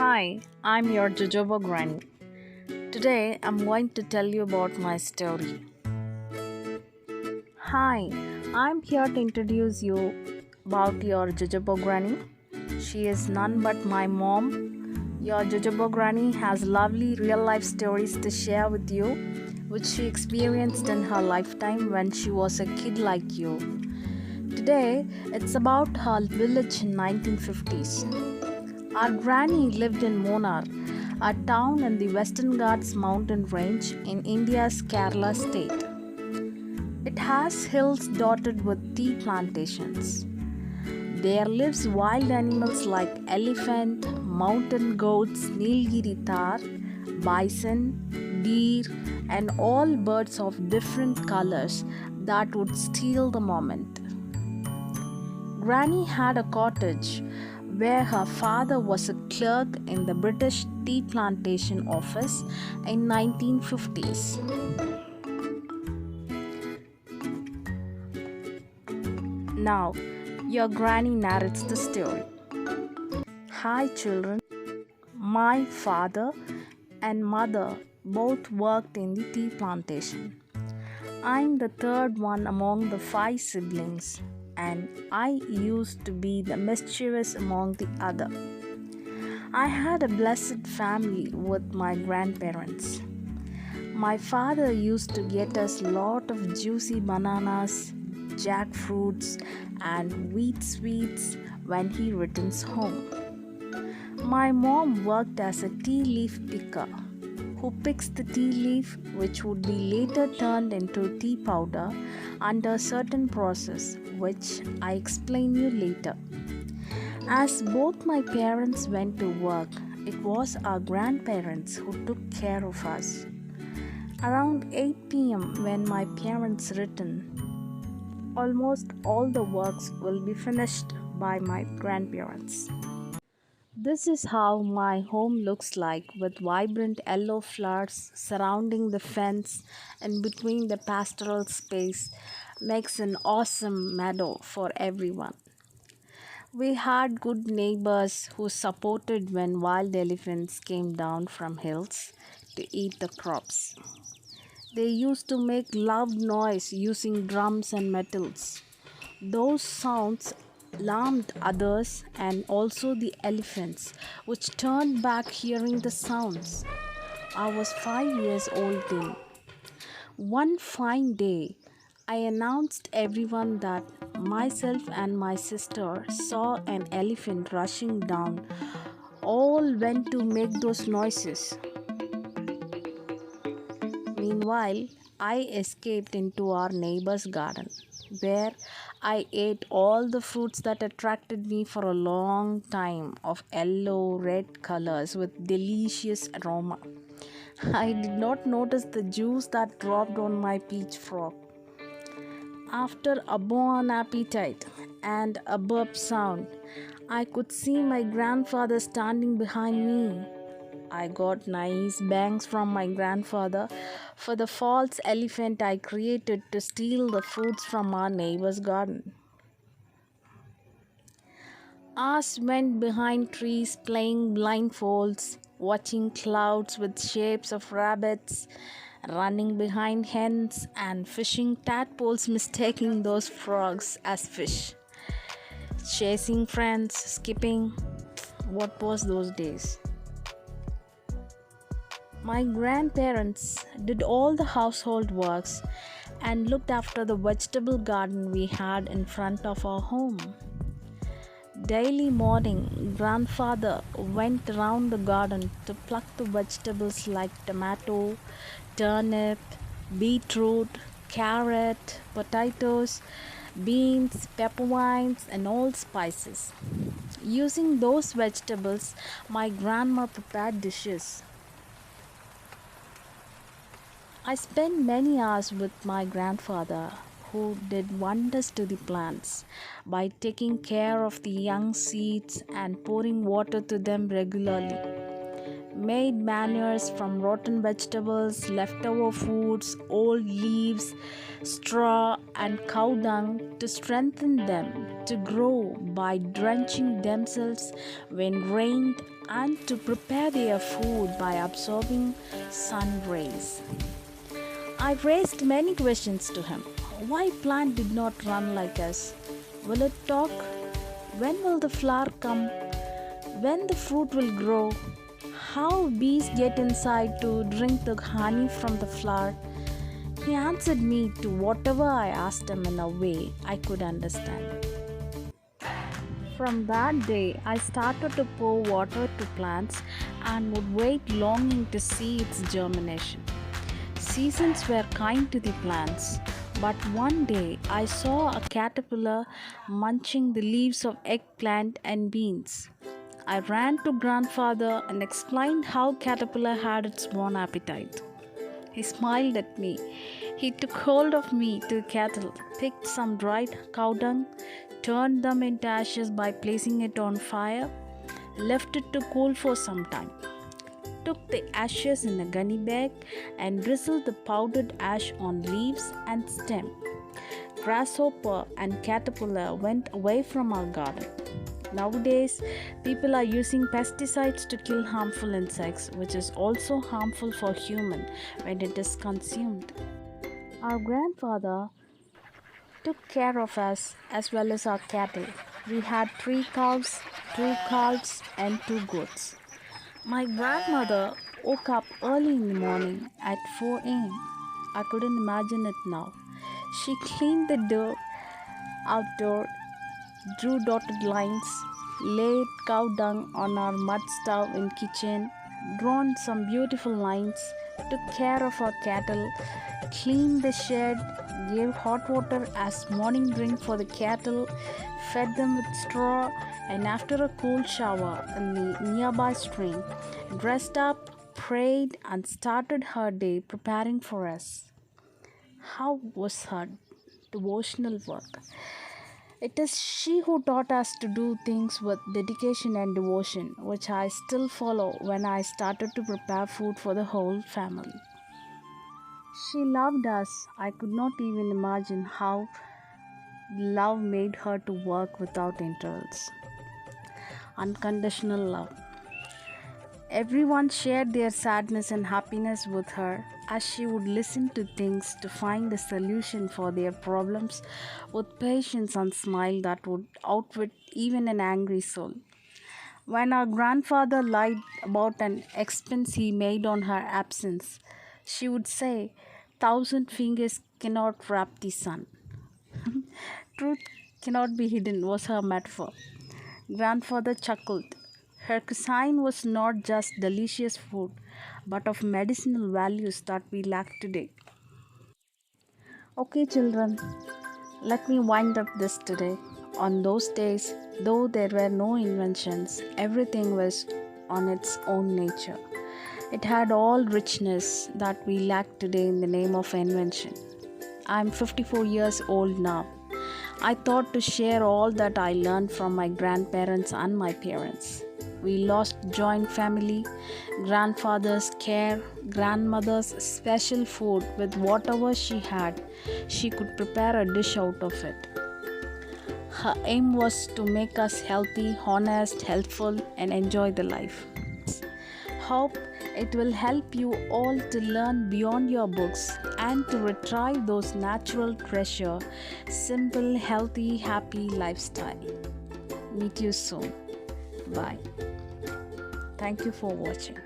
Hi, I'm your Jojoba Granny. Today I'm going to tell you about my story. Hi, I'm here to introduce you about your Jojoba Granny. She is none but my mom. Your Jojoba Granny has lovely real life stories to share with you, which she experienced in her lifetime when she was a kid like you. Today, it's about her village in 1950s. Our granny lived in Monar, a town in the Western Ghats mountain range in India's Kerala state. It has hills dotted with tea plantations. There lives wild animals like elephant, mountain goats, Nilgiri tar, bison, deer, and all birds of different colors that would steal the moment. Granny had a cottage where her father was a clerk in the British tea plantation office in 1950s. Now, your granny narrates the story. Hi children, my father and mother both worked in the tea plantation. I'm the third one among the five siblings, and I used to be the mischievous among the other. I had a blessed family with my grandparents. My father used to get us a lot of juicy bananas, jackfruits, and wheat sweets when he returns home. My mom worked as a tea leaf picker who picks the tea leaf which would be later turned into tea powder under a certain process which I explain you later. As both my parents went to work, it was our grandparents who took care of us. Around 8 p.m., when my parents return, almost all the works will be finished by my grandparents. This is how my home looks like, with vibrant yellow flowers surrounding the fence and between the pastoral space makes an awesome meadow for everyone. We had good neighbors who supported when wild elephants came down from hills to eat the crops. They used to make loud noise using drums and metals. Those sounds alarmed others and also the elephants, which turned back hearing the sounds. I was 5 years old then. One fine day, I announced everyone that myself and my sister saw an elephant rushing down. All went to make those noises. Meanwhile, I escaped into our neighbor's garden, where I ate all the fruits that attracted me for a long time of yellow, red colors with delicious aroma. I did not notice the juice that dropped on my peach frog. After a bon appetite and a burp sound, I could see my grandfather standing behind me. I got nice bangs from my grandfather for the false elephant I created to steal the fruits from our neighbor's garden. Us went behind trees playing blindfolds, watching clouds with shapes of rabbits, running behind hens, and fishing tadpoles, mistaking those frogs as fish. Chasing friends, skipping. What was those days? My grandparents did all the household works and looked after the vegetable garden we had in front of our home. Daily morning, grandfather went around the garden to pluck the vegetables like tomato, turnip, beetroot, carrot, potatoes, beans, pepper vines, and all spices. Using those vegetables, my grandma prepared dishes. I spent many hours with my grandfather, who did wonders to the plants by taking care of the young seeds and pouring water to them regularly. made manures from rotten vegetables, leftover foods, old leaves, straw, and cow dung to strengthen them to grow by drenching themselves when rained and to prepare their food by absorbing sun rays. I raised many questions to him. Why plant did not run like us? Will it talk? When will the flower come? When the fruit will grow? How bees get inside to drink the honey from the flower? He answered me to whatever I asked him in a way I could understand. From that day, I started to pour water to plants and would wait longing to see its germination. Seasons were kind to the plants, but one day I saw a caterpillar munching the leaves of eggplant and beans. I ran to grandfather and explained how caterpillar had its own appetite. He smiled at me. He took hold of me to the kettle, picked some dried cow dung, turned them into ashes by placing it on fire, left it to cool for some time, took the ashes in a gunny bag and drizzled the powdered ash on leaves and stem. Grasshopper and caterpillar went away from our garden. Nowadays, people are using pesticides to kill harmful insects, which is also harmful for human when it is consumed. Our grandfather took care of us as well as our cattle. We had 3 cows, 2 calves, and 2 goats. My grandmother woke up early in the morning at 4 a.m. I couldn't imagine it now. She cleaned the door outdoor, drew dotted lines, laid cow dung on our mud stove in kitchen, drawn some beautiful lines, took care of our cattle, cleaned the shed, gave hot water as morning drink for the cattle, fed them with straw, and after a cool shower in the nearby stream, dressed up, prayed, and started her day preparing for us. How was her devotional work? It is she who taught us to do things with dedication and devotion, which I still follow when I started to prepare food for the whole family. She loved us. I could not even imagine how love made her to work without intervals. Unconditional love. Everyone shared their sadness and happiness with her as she would listen to things to find a solution for their problems with patience and smile that would outwit even an angry soul. When our grandfather lied about an expense he made on her absence, she would say, "Thousand fingers cannot wrap the sun." Truth cannot be hidden was her metaphor. Grandfather chuckled. Her cuisine was not just delicious food, but of medicinal values that we lack today. Okay, children, let me wind up this today. On those days, though there were no inventions, everything was on its own nature. It had all richness that we lack today in the name of invention. I'm 54 years old now. I thought to share all that I learned from my grandparents and my parents. We lost joint family, grandfather's care, grandmother's special food with whatever she had. She could prepare a dish out of it. Her aim was to make us healthy, honest, helpful, and enjoy the life. Hope it will help you all to learn beyond your books and to retrieve those natural treasure, simple, healthy, happy lifestyle. Meet you soon. Bye. Thank you for watching.